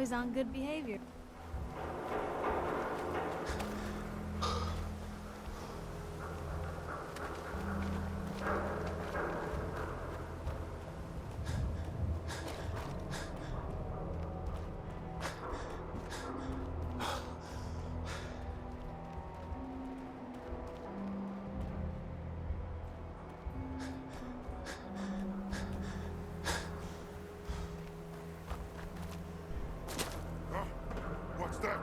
Always on good behavior. What's that?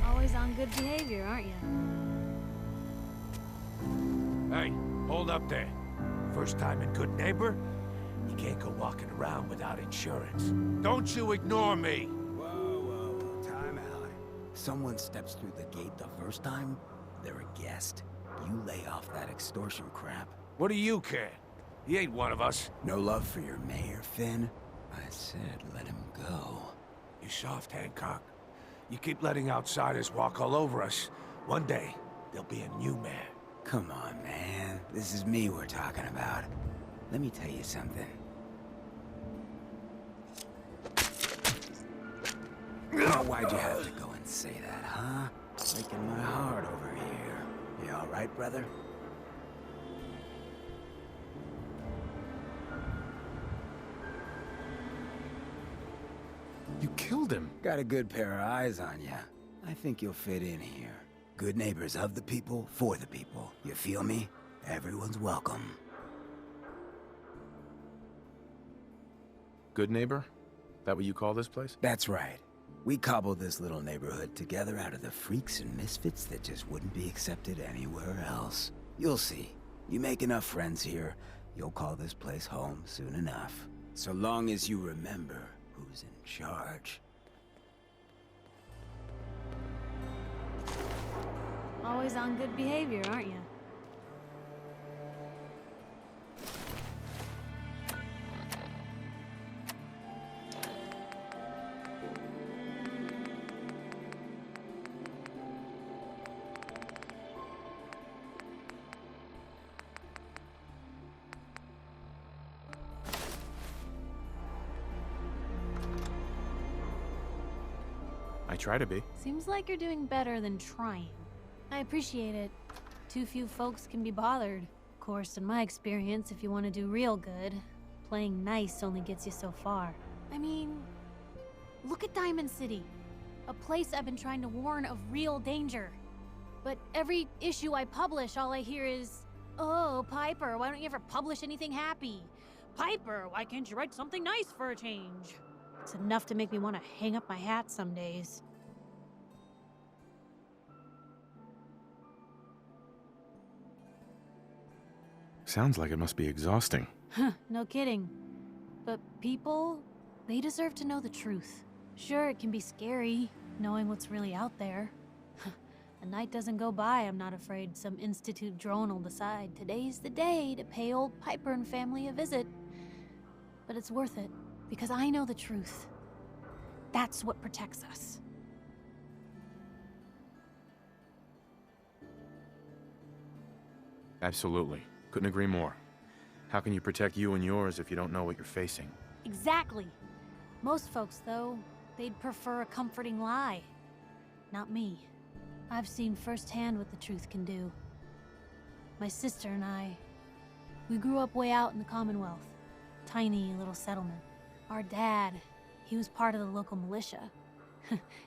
Always on good behavior, aren't you? Hey, hold up there. First time in Good Neighbor? You can't go walking around without insurance. Don't you ignore me! Whoa, time out. Someone steps through the gate the first time, they're a guest. You lay off that extortion crap. What do you care? He ain't one of us. No love for your mayor, Finn? I said let him go. You soft, Hancock. You keep letting outsiders walk all over us. One day, there'll be a new mayor. Come on, man. This is me we're talking about. Let me tell you something. Now, why'd you have to go and say that, huh? Breaking my heart over here. You all right, brother? You killed him. Got a good pair of eyes on ya. I think you'll fit in here. Good neighbors of the people, for the people. You feel me? Everyone's welcome. Good neighbor? That what you call this place? That's right. We cobbled this little neighborhood together out of the freaks and misfits that just wouldn't be accepted anywhere else. You'll see. You make enough friends here, you'll call this place home soon enough. So long as you remember who's in charge. Always on good behavior, aren't you? I try to be. Seems like you're doing better than trying. I appreciate it. Too few folks can be bothered. Of course, in my experience, if you want to do real good, playing nice only gets you so far. I mean, look at Diamond City. A place I've been trying to warn of real danger. But every issue I publish, all I hear is, "Oh, Piper, why don't you ever publish anything happy? Piper, why can't you write something nice for a change?" It's enough to make me want to hang up my hat some days. Sounds like it must be exhausting. No kidding. But people, they deserve to know the truth. Sure, it can be scary, knowing what's really out there. A night doesn't go by, I'm not afraid some institute drone will decide today's the day to pay old Piper and family a visit. But it's worth it, because I know the truth. That's what protects us. Absolutely. Couldn't agree more. How can you protect you and yours if you don't know what you're facing? Exactly. Most folks, though, they'd prefer a comforting lie. Not me. I've seen firsthand what the truth can do. My sister and I, we grew up way out in the Commonwealth. Tiny little settlement. Our dad, he was part of the local militia.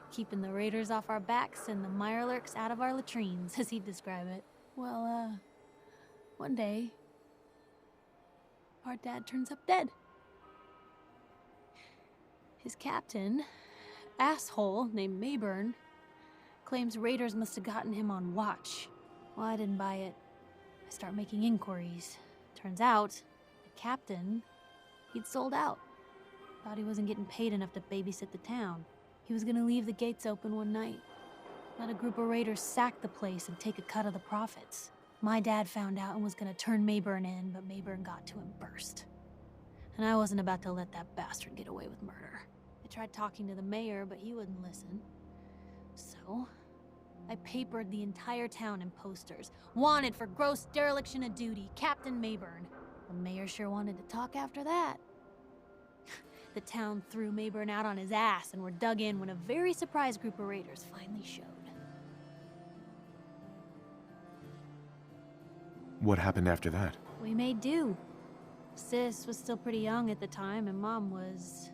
Keeping the raiders off our backs and the mirelurks out of our latrines, as he'd describe it. Well, one day, our dad turns up dead. His captain, asshole named Mayburn, claims raiders must have gotten him on watch. Well, I didn't buy it. I start making inquiries. Turns out, the captain, he'd sold out. Thought he wasn't getting paid enough to babysit the town. He was gonna leave the gates open one night. Let a group of raiders sack the place and take a cut of the profits. My dad found out and was gonna turn Mayburn in, but Mayburn got to him first. and I wasn't about to let that bastard get away with murder. I tried talking to the mayor, but he wouldn't listen. So, I papered the entire town in posters. Wanted for gross dereliction of duty, Captain Mayburn. The mayor sure wanted to talk after that. The town threw Mayburn out on his ass and were dug in when a very surprised group of raiders finally showed. What happened after that? We made do. Sis was still pretty young at the time, and Mom was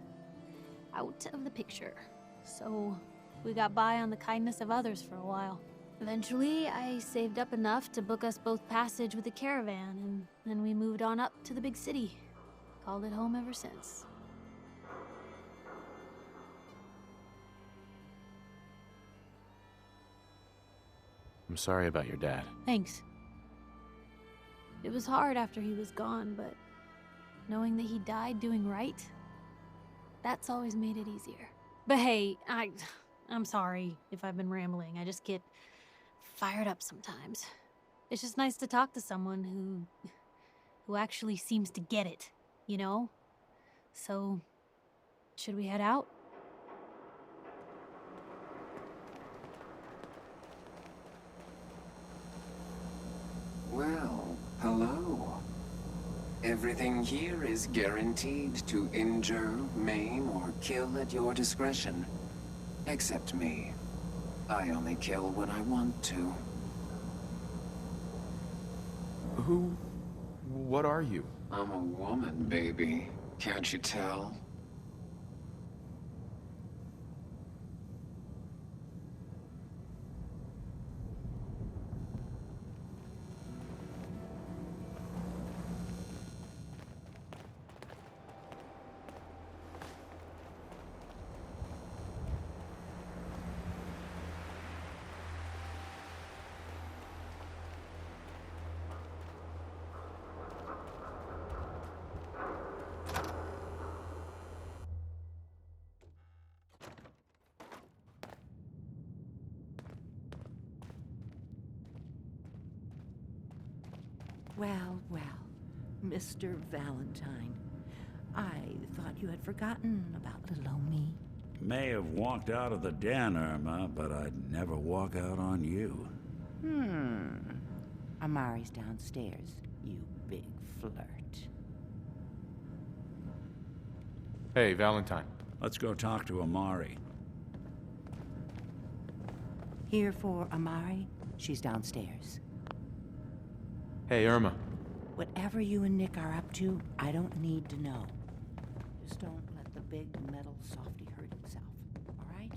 out of the picture. So we got by on the kindness of others for a while. Eventually, I saved up enough to book us both passage with a caravan, and then we moved on up to the big city. Called it home ever since. I'm sorry about your dad. Thanks. It was hard after he was gone, but knowing that he died doing right, that's always made it easier. But hey, I'm sorry if I've been rambling. I just get fired up sometimes. It's just nice to talk to someone who actually seems to get it, you know? So, should we head out? Well, hello. Everything here is guaranteed to injure, maim, or kill at your discretion. Except me. I only kill when I want to. What are you? I'm a woman, baby. Can't you tell? Well, well, Mr. Valentine. I thought you had forgotten about little old me. May have walked out of the den, Irma, but I'd never walk out on you. Amari's downstairs, you big flirt. Hey, Valentine. Let's go talk to Amari. Here for Amari? She's downstairs. Hey, Irma. Whatever you and Nick are up to, I don't need to know. Just don't let the big metal softy hurt himself, all right?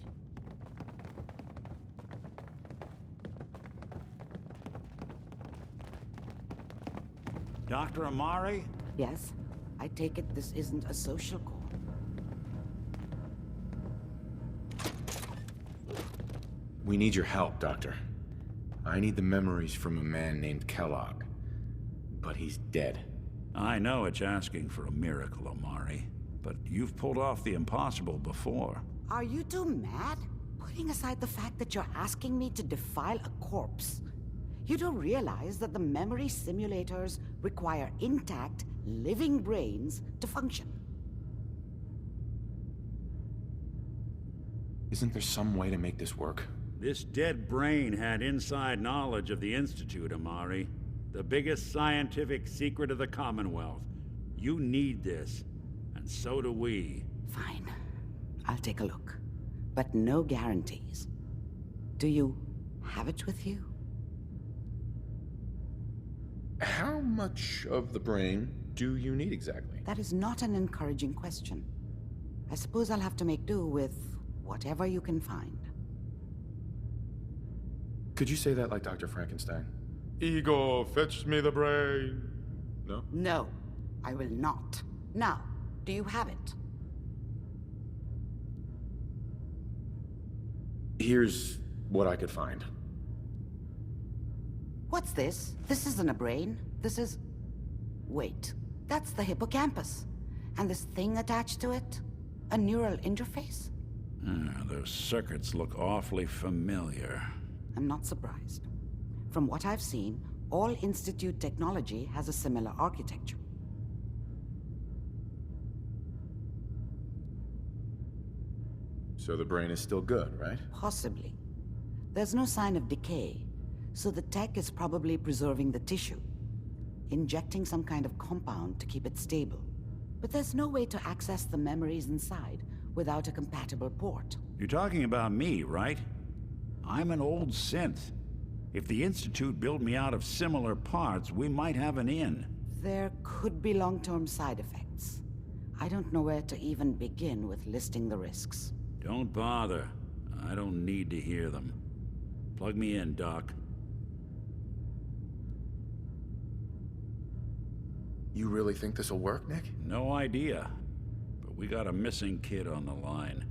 Dr. Amari? Yes? I take it this isn't a social call. We need your help, Doctor. I need the memories from a man named Kellogg. But he's dead. I know it's asking for a miracle, Amari, but you've pulled off the impossible before. Are you two mad? Putting aside the fact that you're asking me to defile a corpse, you don't realize that the memory simulators require intact, living brains to function. Isn't there some way to make this work? This dead brain had inside knowledge of the Institute, Amari. The biggest scientific secret of the Commonwealth. You need this, and so do we. Fine. I'll take a look. But no guarantees. Do you have it with you? How much of the brain do you need exactly? That is not an encouraging question. I suppose I'll have to make do with whatever you can find. Could you say that like Dr. Frankenstein? Igor, fetch me the brain. No? No, I will not. Now, do you have it? Here's what I could find. What's this? This isn't a brain. This is... Wait, that's the hippocampus. And this thing attached to it? A neural interface? Those circuits look awfully familiar. I'm not surprised. From what I've seen, all Institute technology has a similar architecture. So the brain is still good, right? Possibly. There's no sign of decay, so the tech is probably preserving the tissue, injecting some kind of compound to keep it stable. But there's no way to access the memories inside without a compatible port. You're talking about me, right? I'm an old synth. If the Institute built me out of similar parts, we might have an in. There could be long-term side effects. I don't know where to even begin with listing the risks. Don't bother. I don't need to hear them. Plug me in, Doc. You really think this'll work, Nick? No idea. But we got a missing kid on the line.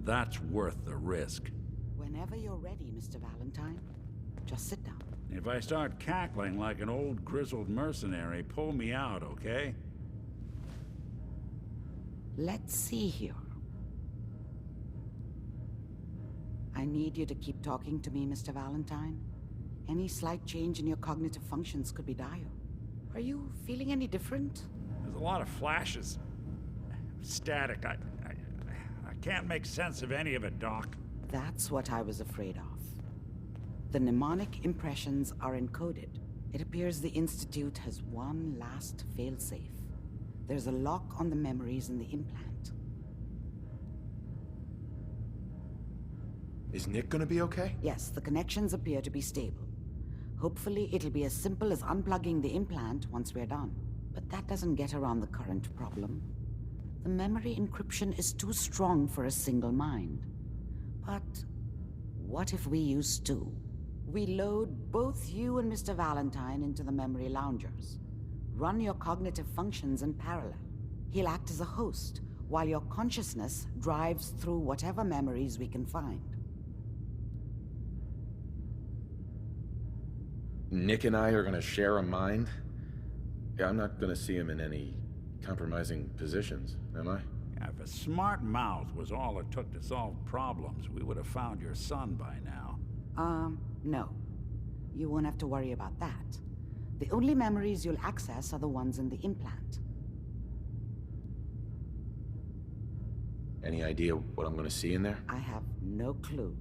That's worth the risk. Whenever you're ready, Mr. Valentine, just sit down. If I start cackling like an old grizzled mercenary, pull me out, okay? Let's see here. I need you to keep talking to me, Mr. Valentine. Any slight change in your cognitive functions could be dire. Are you feeling any different? There's a lot of flashes. Static. I can't make sense of any of it, Doc. That's what I was afraid of. The mnemonic impressions are encoded. It appears the Institute has one last failsafe. There's a lock on the memories in the implant. Is Nick gonna be okay? Yes, the connections appear to be stable. Hopefully, it'll be as simple as unplugging the implant once we're done. But that doesn't get around the current problem. The memory encryption is too strong for a single mind. But what if we use two? We load both you and Mr. Valentine into the memory loungers. Run your cognitive functions in parallel. He'll act as a host, while your consciousness drives through whatever memories we can find. Nick and I are gonna share a mind? Yeah, I'm not gonna see him in any compromising positions, am I? If a smart mouth was all it took to solve problems, we would have found your son by now. No. You won't have to worry about that. The only memories you'll access are the ones in the implant. Any idea what I'm gonna see in there? I have no clue.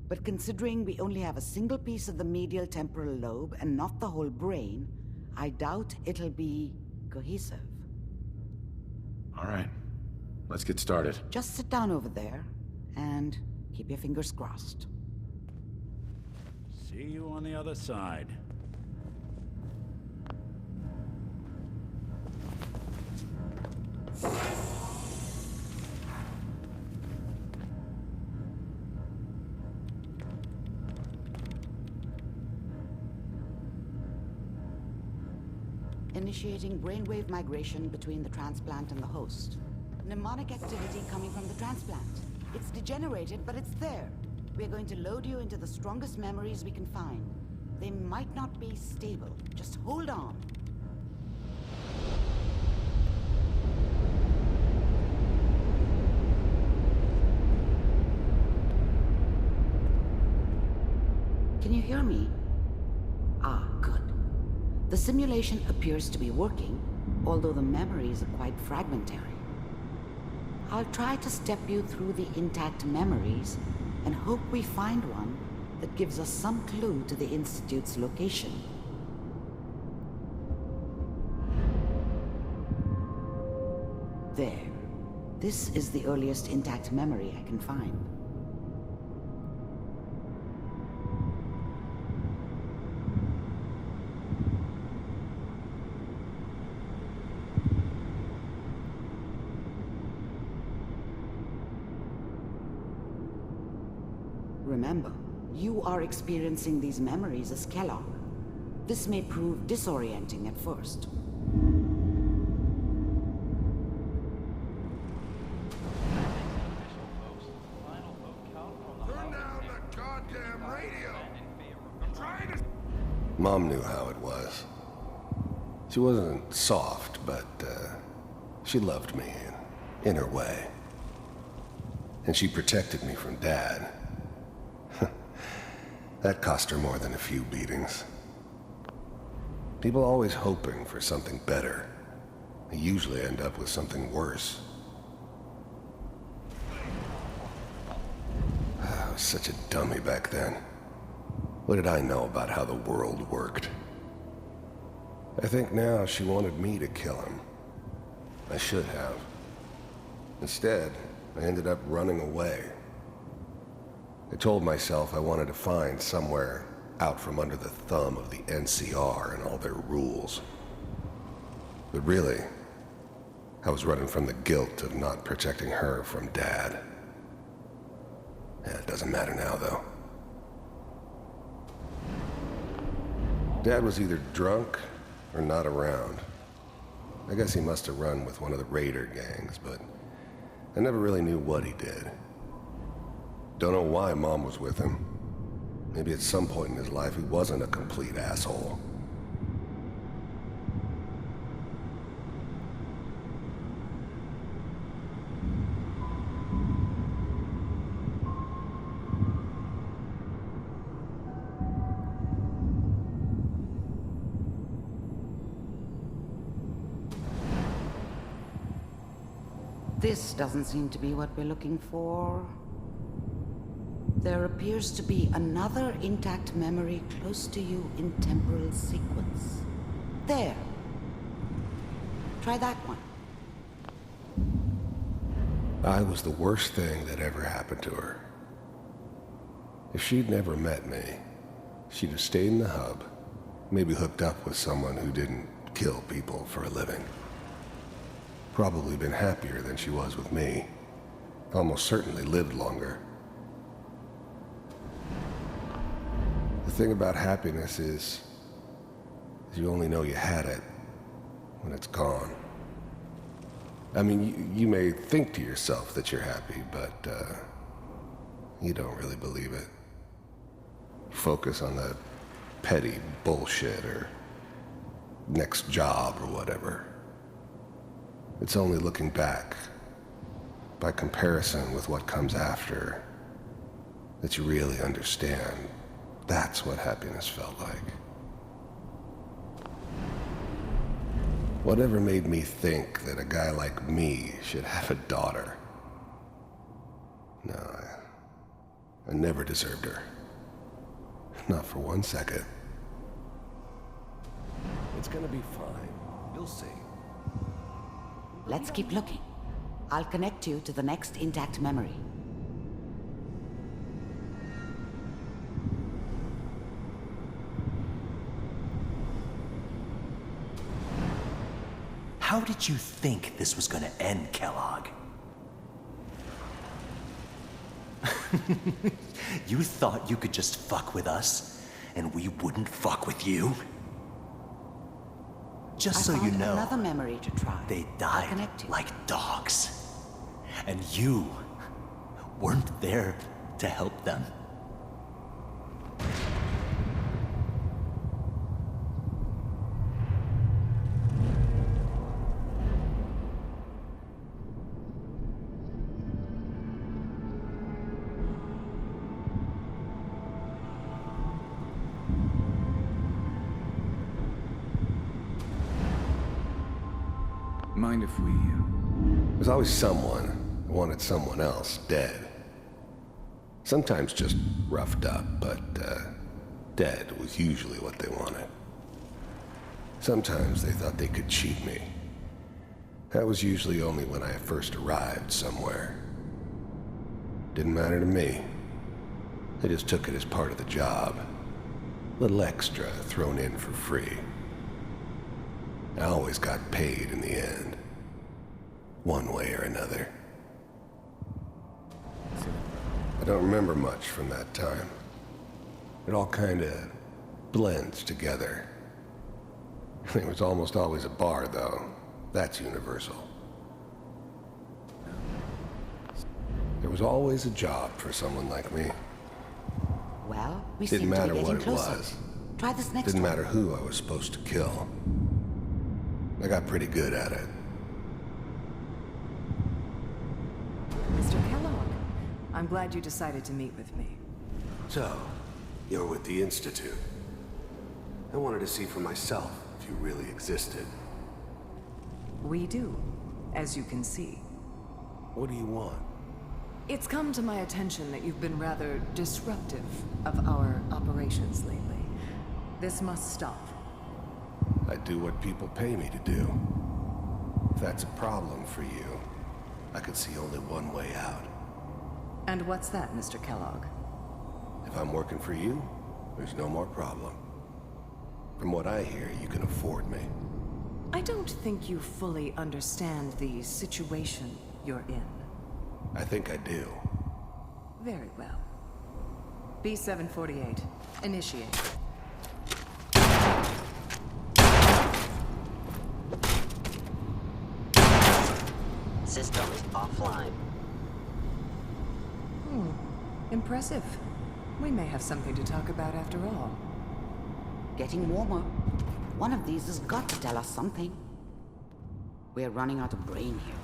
But considering we only have a single piece of the medial temporal lobe and not the whole brain, I doubt it'll be cohesive. All right, let's get started. Just sit down over there and keep your fingers crossed. See you on the other side. Initiating brainwave migration between the transplant and the host. Mnemonic activity coming from the transplant. It's degenerated, but it's there. We're going to load you into the strongest memories we can find. They might not be stable. Just hold on. Can you hear me? Ah, good. The simulation appears to be working, although the memories are quite fragmentary. I'll try to step you through the intact memories and hope we find one that gives us some clue to the Institute's location. There. This is the earliest intact memory I can find. Remember, you are experiencing these memories as Kellogg. This may prove disorienting at first. Turn down the goddamn radio! I'm trying to... Mom knew how it was. She wasn't soft, but she loved me in her way. And she protected me from Dad. That cost her more than a few beatings. People always hoping for something better. They usually end up with something worse. was such a dummy back then. What did I know about how the world worked? I think now she wanted me to kill him. I should have. Instead, I ended up running away. I told myself I wanted to find somewhere out from under the thumb of the NCR and all their rules. But really, I was running from the guilt of not protecting her from Dad. Yeah, it doesn't matter now, though. Dad was either drunk or not around. I guess he must have run with one of the raider gangs, but I never really knew what he did. Don't know why Mom was with him. Maybe at some point in his life he wasn't a complete asshole. This doesn't seem to be what we're looking for. There appears to be another intact memory close to you in temporal sequence. There. Try that one. I was the worst thing that ever happened to her. If she'd never met me, she'd have stayed in the hub, maybe hooked up with someone who didn't kill people for a living. Probably been happier than she was with me. Almost certainly lived longer. The thing about happiness is you only know you had it when it's gone. I mean, you may think to yourself that you're happy, but you don't really believe it. Focus on that petty bullshit or next job or whatever. It's only looking back, by comparison with what comes after, that you really understand. That's what happiness felt like. Whatever made me think that a guy like me should have a daughter? No, I never deserved her. Not for 1 second. It's gonna be fine. You'll see. Let's keep looking. I'll connect you to the next intact memory. How did you think this was gonna end, Kellogg? You thought you could just fuck with us, and we wouldn't fuck with you? Just so you know, another memory to try. They I'll died connect you. like dogs. And you weren't there to help them. Mind if we... There's always someone who wanted someone else dead. Sometimes just roughed up, but dead was usually what they wanted. Sometimes they thought they could cheat me. That was usually only when I first arrived somewhere. Didn't matter to me. They just took it as part of the job. A little extra thrown in for free. I always got paid in the end. One way or another. I don't remember much from that time. It all kinda blends together. There was almost always a bar, though. That's universal. There was always a job for someone like me. Well, we Didn't seem to matter be what getting it closer. was. Try this next Didn't one. matter who I was supposed to kill. I got pretty good at it. Mr. Kellogg, I'm glad you decided to meet with me. So, you're with the Institute. I wanted to see for myself if you really existed. We do, as you can see. What do you want? It's come to my attention that you've been rather disruptive of our operations lately. This must stop. I do what people pay me to do. If that's a problem for you, I could see only one way out. And what's that, Mr. Kellogg? If I'm working for you, there's no more problem. From what I hear, you can afford me. I don't think you fully understand the situation you're in. I think I do. Very well. B-748, initiate. Systems offline. Impressive. We may have something to talk about after all. Getting warmer. One of these has got to tell us something. We're running out of brain here.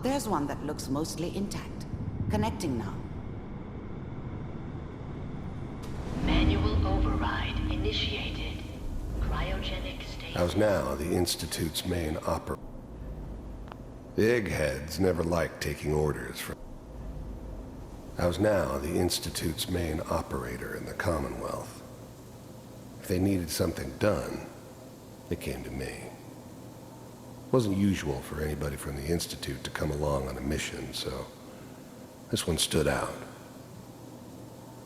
There's one that looks mostly intact. Connecting now. Manual override initiated. Cryogenic state. How's now the Institute's main operator? The eggheads never liked taking orders from... How's now the Institute's main operator in the Commonwealth? If they needed something done, they came to me. It wasn't usual for anybody from the Institute to come along on a mission, so this one stood out.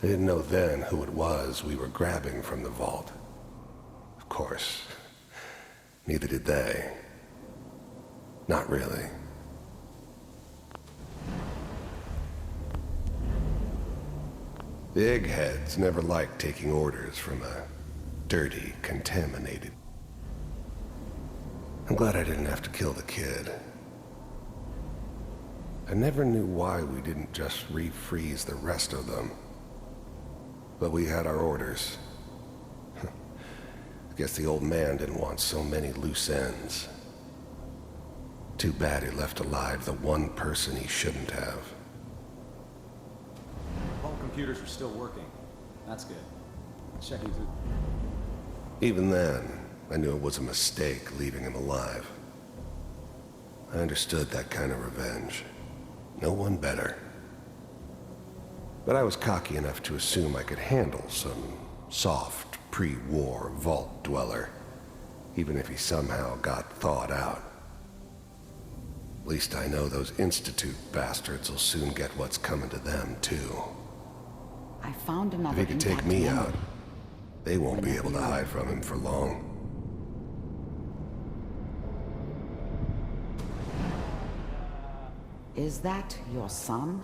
They didn't know then who it was we were grabbing from the vault. Of course, neither did they. Not really. The eggheads never liked taking orders from a dirty, contaminated... I'm glad I didn't have to kill the kid. I never knew why we didn't just refreeze the rest of them. But we had our orders. I guess the old man didn't want so many loose ends. Too bad he left alive the one person he shouldn't have. All computers are still working. That's good. Checking through. Even then, I knew it was a mistake leaving him alive. I understood that kind of revenge. No one better. But I was cocky enough to assume I could handle some soft, pre-war vault dweller, even if he somehow got thawed out. At least I know those Institute bastards will soon get what's coming to them, too. I found another. If he could take me out, they won't be able to hide from him for long. Is that your son?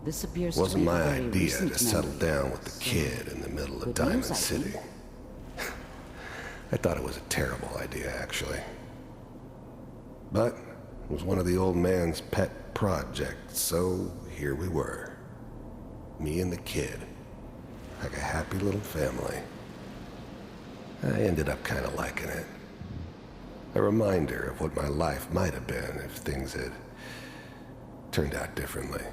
This appears to Wasn't be a my very idea recent to settle memory. down with the kid in the middle of Good Diamond news, I City. think. I thought it was a terrible idea, actually. But it was one of the old man's pet projects, so here we were. Me and the kid. Like a happy little family. I ended up kind of liking it. A reminder of what my life might have been if things had turned out differently.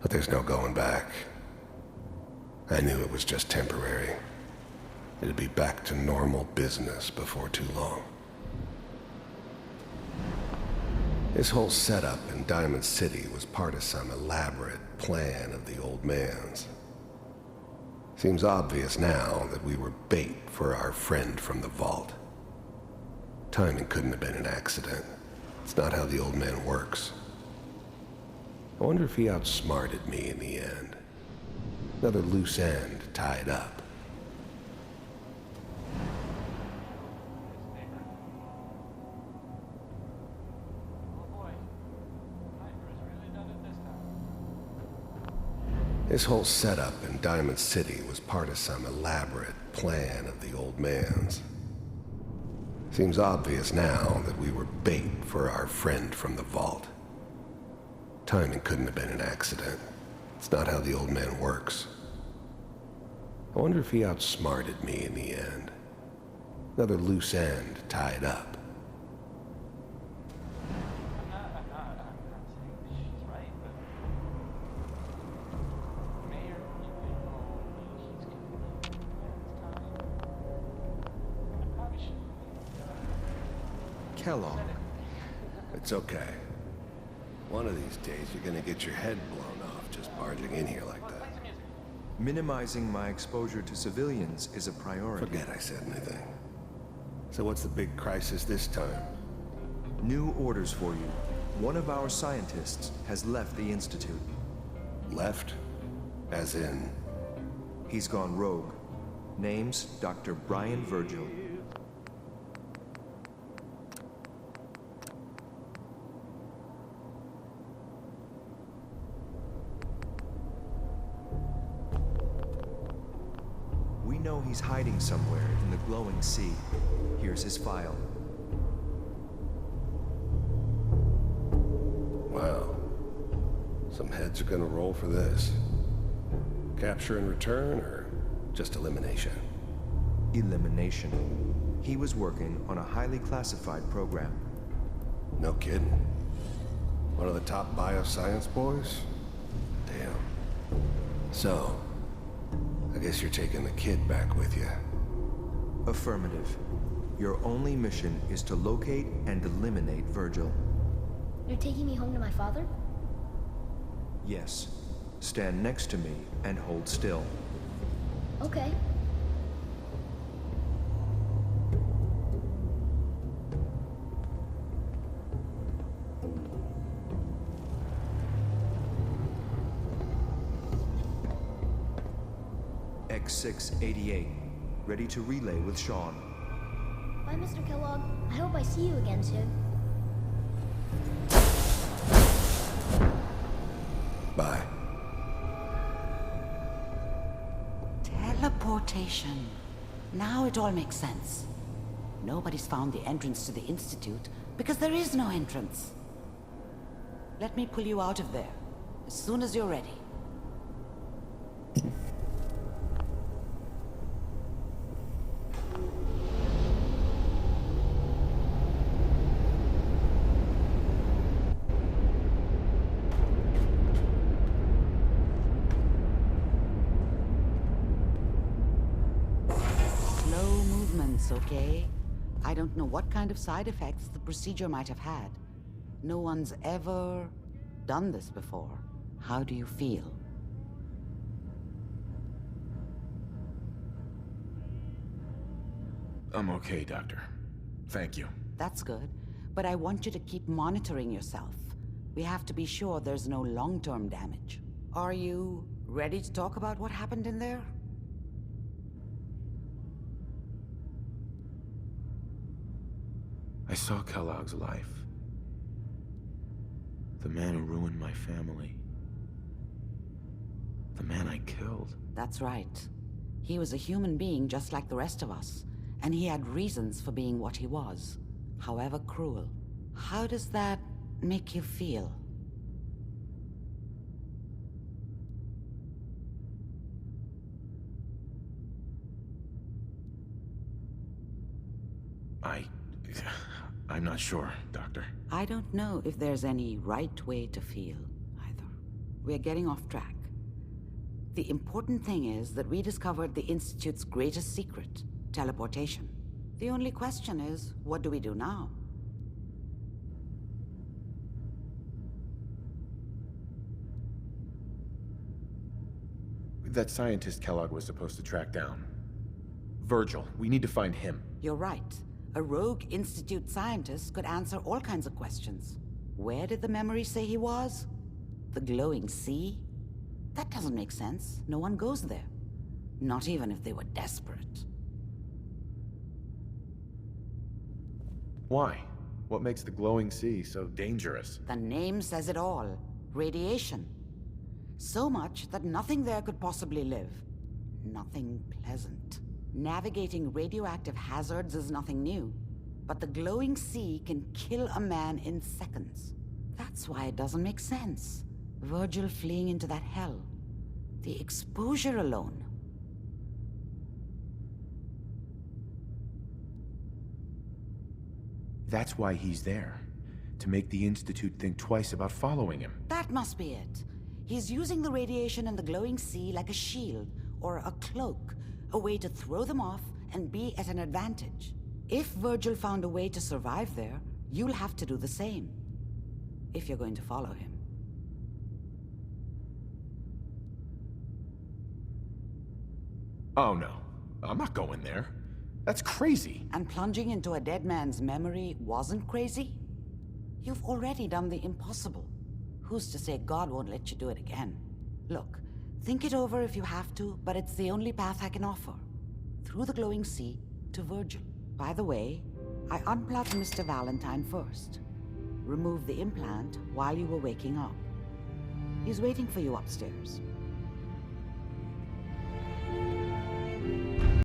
But there's no going back. I knew it was just temporary. It'd be back to normal business before too long. This whole setup in Diamond City was part of some elaborate plan of the old man's. Seems obvious now that we were bait for our friend from the vault. Timing couldn't have been an accident. It's not how the old man works. I wonder if he outsmarted me in the end. Another loose end tied up. This whole setup in Diamond City was part of some elaborate plan of the old man's. Seems obvious now that we were bait for our friend from the vault. Timing couldn't have been an accident. It's not how the old man works. I wonder if he outsmarted me in the end. Another loose end tied up. Kellogg. It's okay. One of these days, you're gonna get your head blown off just barging in here like that. Minimizing my exposure to civilians is a priority. Forget I said anything. So what's the big crisis this time? New orders for you. One of our scientists has left the Institute. Left? As in? He's gone rogue. Name's Dr. Brian Virgil. We know he's hiding somewhere in the glowing sea. Here's his file. Wow. Some heads are gonna roll for this. Capture and return, or just elimination? Elimination. He was working on a highly classified program. No kidding. One of the top bioscience boys? Damn. So, I guess you're taking the kid back with you. Affirmative. Your only mission is to locate and eliminate Virgil. You're taking me home to my father? Yes. Stand next to me and hold still. Okay. X688. Ready to relay with Sean. Bye, Mr. Kellogg. I hope I see you again soon. Bye. Teleportation. Now it all makes sense. Nobody's found the entrance to the Institute because there is no entrance. Let me pull you out of there as soon as you're ready. Okay? I don't know what kind of side effects the procedure might have had. No one's ever done this before. How do you feel? I'm okay, Doctor. Thank you. That's good, but I want you to keep monitoring yourself. We have to be sure there's no long-term damage. Are you ready to talk about what happened in there? I saw Kellogg's life. The man who ruined my family. The man I killed. That's right. He was a human being just like the rest of us, and he had reasons for being what he was, however cruel. How does that make you feel? I'm not sure, Doctor. I don't know if there's any right way to feel, either. We're getting off track. The important thing is that we discovered the Institute's greatest secret, teleportation. The only question is, what do we do now? That scientist Kellogg was supposed to track down. Virgil, we need to find him. You're right. A rogue Institute scientist could answer all kinds of questions. Where did the memory say he was? The glowing sea? That doesn't make sense. No one goes there. Not even if they were desperate. Why? What makes the glowing sea so dangerous? The name says it all. Radiation. So much that nothing there could possibly live. Nothing pleasant. Navigating radioactive hazards is nothing new, but the glowing sea can kill a man in seconds. That's why it doesn't make sense. Virgil fleeing into that hell. The exposure alone. That's why he's there. To make the Institute think twice about following him. That must be it. He's using the radiation in the glowing sea like a shield or a cloak. A way to throw them off and be at an advantage. If Virgil found a way to survive there, you'll have to do the same. if you're going to follow him. Oh no, I'm not going there. That's crazy. And plunging into a dead man's memory wasn't crazy? You've already done the impossible. Who's to say God won't let you do it again? Look, think it over if you have to, but it's the only path I can offer. Through the glowing sea to Virgil. By the way, I unplugged Mr. Valentine first. Removed the implant while you were waking up. He's waiting for you upstairs.